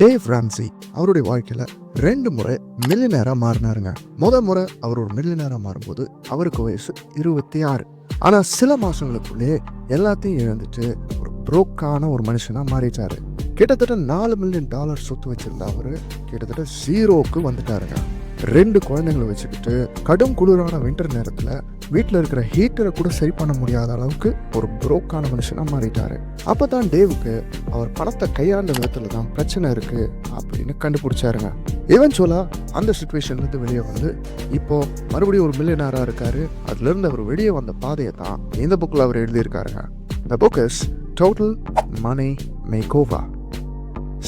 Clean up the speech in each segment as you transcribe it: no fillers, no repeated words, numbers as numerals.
Dave Ramsay அவருடைய வாழ்க்கையில் 2 முறை மில்லியனராக மாறினாருங்க. முறை அவர் ஒரு மில்லியனராக மாறும்போது அவருக்கு வயசு 26. ஆனால் சில மாதங்களுக்குள்ளே எல்லாத்தையும் இழந்துட்டு ஒரு புரோக்கான ஒரு மனுஷனாக மாறிட்டாரு. கிட்டத்தட்ட $4 மில்லியன் சொத்து வச்சிருந்த அவர் கிட்டத்தட்ட 0க்கு வந்துட்டாருங்க. 2 குழந்தைங்களை வச்சுக்கிட்டு கடும் குளிரான வின்டர் நேரத்தில் வீட்டில் இருக்கிற ஹீட்டரை கூட சரி பண்ண முடியாத அளவுக்கு ஒரு புரோக்கான மனுஷனாக மாறிட்டாரு. அப்போ தான் டேவுக்கு அவர் பணத்தை கையாண்ட விதத்தில் தான் பிரச்சனை இருக்குது அப்படின்னு கண்டுபிடிச்சாருங்க. இவென்ச்சுவலாக அந்த சுச்சுவேஷன்லேருந்து வெளியே வந்து இப்போது மறுபடியும் ஒரு மில்லியனராக இருக்காரு. அதுலேருந்து அவர் வெளியே வந்த பாதையை தான் இந்த புக்கில் அவர் எழுதியிருக்காருங்க. The book is Total Money Makeover.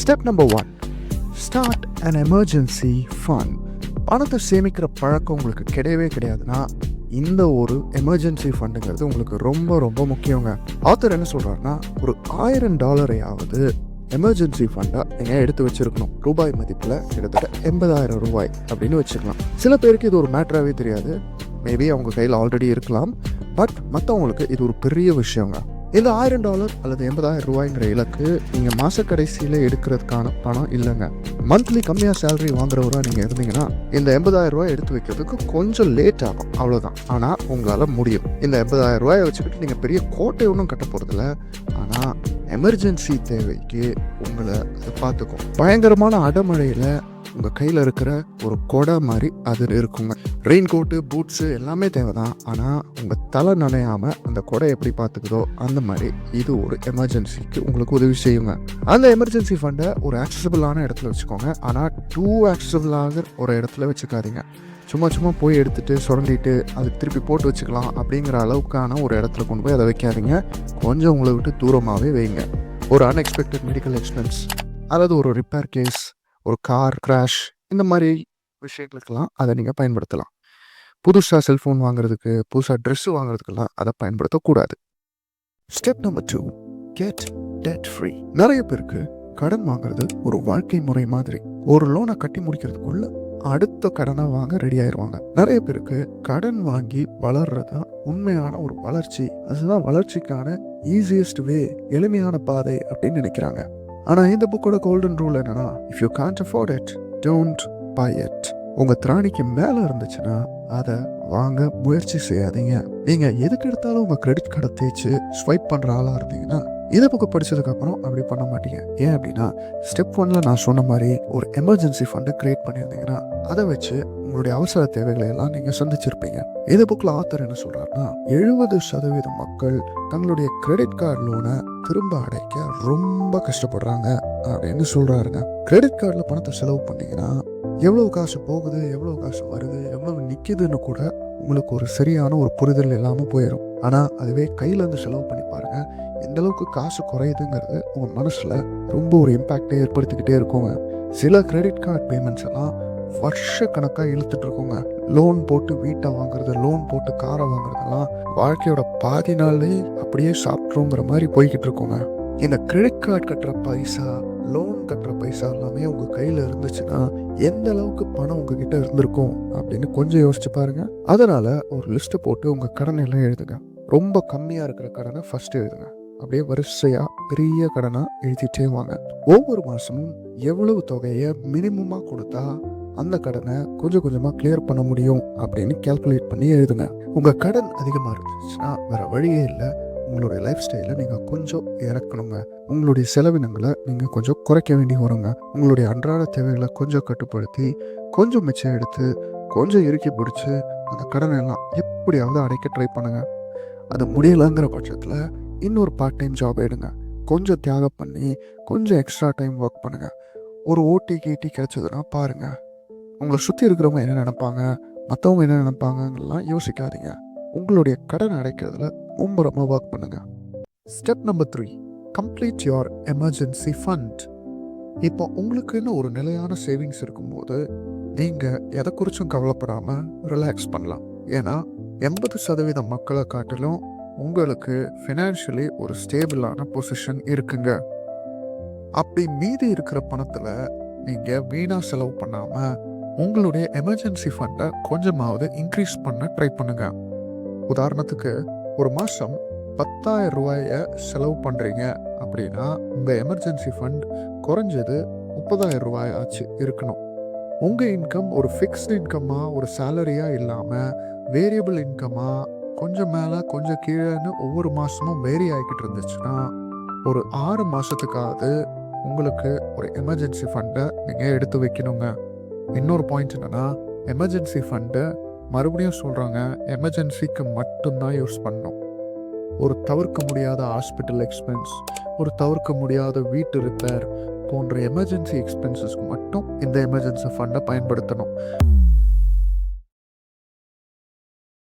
Step number 1. Start an emergency fund. பணத்தை சேமிக்கிற பழக்கம் உங்களுக்கு கிடையாதுன்னா இந்த ஒரு எமர்ஜென்சி ஃபண்டுங்கிறது உங்களுக்கு ரொம்ப ரொம்ப முக்கியங்க. ஆத்தர் என்ன சொல்கிறாருன்னா, ஒரு $1000 எமர்ஜென்சி ஃபண்டாக நீங்கள் எடுத்து வச்சுருக்கணும். ரூபாய் மதிப்பில் கிட்டத்தட்ட 80,000 ரூபாய் அப்படின்னு வச்சுக்கலாம். சில பேருக்கு இது ஒரு மேட்டராகவே தெரியாது. மேபி அவங்க கையில் ஆல்ரெடி இருக்கலாம். பட் மற்றவங்களுக்கு இது ஒரு பெரிய விஷயங்க. இந்த $1000 அல்லது 80,000 ரூபாய்ங்கிற இலக்கு நீங்கள் மாத கடைசியில் எடுக்கிறதுக்கான பணம் இல்லைங்க. மந்த்லி கம்மியாக சேலரி வாங்குறவராக நீங்கள் இருந்தீங்கன்னா இந்த 80,000 ரூபாய் எடுத்து வைக்கிறதுக்கு கொஞ்சம் லேட் ஆகும், அவ்வளோதான். ஆனால் உங்களால் முடியும். இந்த 80,000 ரூபாயை வச்சுக்கிட்டு நீங்கள் பெரிய கோட்டை ஒன்றும் கட்ட போகிறதில்ல. ஆனால் எமர்ஜென்சி தேவைக்கு உங்களை அதை பார்த்துக்கும். பயங்கரமான அடமழையில் உங்கள் கையில் இருக்கிற ஒரு கொடை மாதிரி அது இருக்குங்க. ரெயின் கோட்டு, பூட்ஸு எல்லாமே தேவை தான். ஆனால் உங்கள் தலை நனையாமல் அந்த கொடை எப்படி பார்த்துக்குதோ அந்த மாதிரி இது ஒரு எமர்ஜென்சிக்கு உங்களுக்கு உதவி செய்யுங்க. அந்த எமர்ஜென்சி ஃபண்டை ஒரு ஆக்சசபிளான இடத்துல வச்சுக்கோங்க. ஆனால் டூ ஆக்சசபிளாக ஒரு இடத்துல வச்சுக்காதீங்க. சும்மா போய் எடுத்துகிட்டு சுரண்டிட்டு அது திருப்பி போட்டு வச்சுக்கலாம் அப்படிங்கிற அளவுக்கான ஒரு இடத்துல கொண்டு போய் அதை வைக்காதீங்க. கொஞ்சம் உங்களை விட்டு தூரமாகவே வைங்க. ஒரு அன்எக்ஸ்பெக்டட் மெடிக்கல் எக்ஸ்பென்ஸ், அதாவது ஒரு ரிப்பேர் கேஸ், ஒரு கார் கிராஷ், இந்த மாதிரி விஷயங்களுக்கெல்லாம் அதை நீங்கள் பயன்படுத்தலாம். புதுசாக செல்ஃபோன் வாங்குறதுக்கு, புதுசாக ட்ரெஸ்ஸு வாங்குறதுக்கெல்லாம் அதை பயன்படுத்தக்கூடாது. Step number 2. Get dead free. நிறைய பேருக்கு கடன் வாங்குறது ஒரு வாழ்க்கை முறை மாதிரி. ஒரு லோனை கட்டி முடிக்கிறதுக்குள்ள அடுத்த கடனை வாங்க ரெடி ஆயிடுவாங்க. நிறைய பேருக்கு கடன் வாங்கி வளர்றதா உண்மையான ஒரு வளர்ச்சி, அதுதான் வளர்ச்சிக்கான ஈஸியஸ்ட் வே, எளிமையான பாதை அப்படின்னு நினைக்கிறாங்க. ஆனால் இந்த புக்கோட கோல்டன் ரூல் என்னன்னா, if you can't afford it, don't by it. உங்கள் திராணிக்கு மேலே இருந்துச்சுன்னா அதை வாங்க முயற்சி செய்யாதீங்க. நீங்கள் எதுக்கு எடுத்தாலும் உங்கள் கிரெடிட் கார்டை தேய்ச்சி ஸ்வைப் பண்ணுற ஆளாக இருந்தீங்கன்னா இதை புக்கு படித்ததுக்கப்புறம் அப்படி பண்ண மாட்டீங்க. ஏன் அப்படின்னா, ஸ்டெப் 1ல் நான் சொன்ன மாதிரி ஒரு எமர்ஜென்சி ஃபண்டை கிரியேட் பண்ணியிருந்தீங்கன்னா அதை வச்சு உங்களுடைய அவசர தேவைகளை எல்லாம் நீங்கள் சந்திச்சிருப்பீங்க. இந்த புக்கில் ஆத்தர் என்ன சொல்கிறாருன்னா, 70% மக்கள் தங்களுடைய கிரெடிட் கார்டு லோனை திரும்ப அடைக்க ரொம்ப கஷ்டப்படுறாங்க அப்படின்னு சொல்கிறாருங்க. கிரெடிட் கார்டில் பணத்தை செலவு பண்ணிங்கன்னா எவ்வளோ காசு போகுது, எவ்வளோ காசு வருது, எவ்வளோ நிற்கிதுன்னு கூட உங்களுக்கு ஒரு சரியான ஒரு புரிதல் இல்லாமல் போயிடும். ஆனால் அதுவே கையிலேருந்து செலவு பண்ணி பாருங்கள், எந்த அளவுக்கு காசு குறையுதுங்கிறது உங்கள் மனசில் ரொம்ப ஒரு இம்பேக்டை ஏற்படுத்திக்கிட்டே இருக்குங்க. சில கிரெடிட் கார்டு பேமெண்ட்ஸ் எல்லாம் வருஷ கணக்காக இழுத்துட்டு இருக்கோங்க. லோன் போட்டு வீட்டை வாங்குறது, லோன் போட்டு காரை வாங்குறதெல்லாம் வாழ்க்கையோட பாதி நாள்லேயே அப்படியே சாப்பிட்றோங்கிற மாதிரி போய்கிட்டு இருக்கோங்க. இந்த கிரெடிட் கார்டு கட்டுற பைசா, லோன் கட்டுற பைசா எல்லாமே உங்கள் கையில் இருந்துச்சுன்னா எந்த அளவுக்கு பணம் உங்ககிட்ட இருந்திருக்கும் அப்படின்னு கொஞ்சம் யோசிச்சு பாருங்க. அதனால் ஒரு லிஸ்ட்டு போட்டு உங்கள் கடனை எல்லாம் எழுதுங்க. ரொம்ப கம்மியாக இருக்கிற கடனை ஃபஸ்ட்டு எழுதுங்க. அப்படியே வரிசையாக பெரிய கடனாக எழுதிட்டே வாங்க. ஒவ்வொரு மாதமும் எவ்வளவு தொகையை மினிமமாக கொடுத்தா அந்த கடனை கொஞ்சம் கொஞ்சமாக கிளியர் பண்ண முடியும் அப்படின்னு கேல்குலேட் பண்ணி எழுதுங்க. உங்கள் கடன் அதிகமாக இருந்துச்சுன்னா வேறு வழியே இல்லை, உங்களுடைய லைஃப் ஸ்டைலை நீங்கள் கொஞ்சம் இறக்கணுங்க. உங்களுடைய செலவினங்களை நீங்கள் கொஞ்சம் குறைக்க வேண்டி வருங்க. உங்களுடைய அன்றாட தேவைகளை கொஞ்சம் கட்டுப்படுத்தி கொஞ்சம் மிச்சம் எடுத்து கொஞ்சம் இறுக்கி பிடிச்சி அந்த கடனை எல்லாம் எப்படியாவது அடைக்க ட்ரை பண்ணுங்கள். அது முடியலைங்கிற பட்சத்தில் இன்னொரு பார்ட் டைம் ஜாப் எடுங்க. கொஞ்சம் தியாகம் பண்ணி கொஞ்சம் எக்ஸ்ட்ரா டைம் ஒர்க் பண்ணுங்கள். ஒரு ஓடி கீட்டி கிடைச்சதுன்னா பாருங்கள். உங்களை சுற்றி இருக்கிறவங்க என்ன நினைப்பாங்க, மற்றவங்க என்ன நினைப்பாங்கலாம் யோசிக்காதீங்க. உங்களுடைய கடன் அடைக்கிறதுல ரொம்ப ஒர்க் பண்ணுங்கள். Step number 3. Complete your emergency fund. இப்போ உங்களுக்குன்னு ஒரு நிலையான சேவிங்ஸ் இருக்கும்போது நீங்கள் எதை குறிச்சும் கவலைப்படாமல் ரிலாக்ஸ் பண்ணலாம். ஏன்னா 80% மக்களை காட்டிலும் உங்களுக்கு ஃபினான்ஷியலி ஒரு ஸ்டேபிளான பொசிஷன் இருக்குங்க. அப்படி மீதி இருக்கிற பணத்தில் நீங்கள் வீணாக செலவு பண்ணாமல் உங்களுடைய எமர்ஜென்சி ஃபண்டை கொஞ்சமாவது இன்க்ரீஸ் பண்ண ட்ரை பண்ணுங்க. உதாரணத்துக்கு, ஒரு மாதம் 10,000 ரூபாயை செலவு பண்ணுறீங்க அப்படின்னா உங்கள் எமர்ஜென்சி ஃபண்ட் குறைஞ்சது 30,000 ரூபாய் ஆச்சு இருக்கணும். உங்கள் இன்கம் ஒரு ஃபிக்ஸ்டு இன்கம்மாக ஒரு சேலரியாக இல்லாமல் வேரியபிள் இன்கமாக கொஞ்சம் மேலே கொஞ்சம் கீழேன்னு ஒவ்வொரு மாதமும் வேரி ஆகிக்கிட்டு இருந்துச்சுன்னா ஒரு 6 மாதத்துக்காவது உங்களுக்கு ஒரு எமர்ஜென்சி ஃபண்டை நீங்கள் எடுத்து வைக்கணுங்க. இன்னொரு பாயிண்ட் என்னென்னா, எமர்ஜென்சி ஃபண்டை மறுபடியும் சொல்கிறாங்க, எமர்ஜென்சிக்கு மட்டும்தான் யூஸ் பண்ணணும். ஒரு தவிர்க்க முடியாத ஹாஸ்பிட்டல் எக்ஸ்பென்ஸ், ஒரு தவிர்க்க முடியாத வீட்டு ரிப்பேர் போன்ற எமர்ஜென்சி எக்ஸ்பென்சஸ்க்கு மட்டும் இந்த எமர்ஜென்சி ஃபண்டை பயன்படுத்தணும்.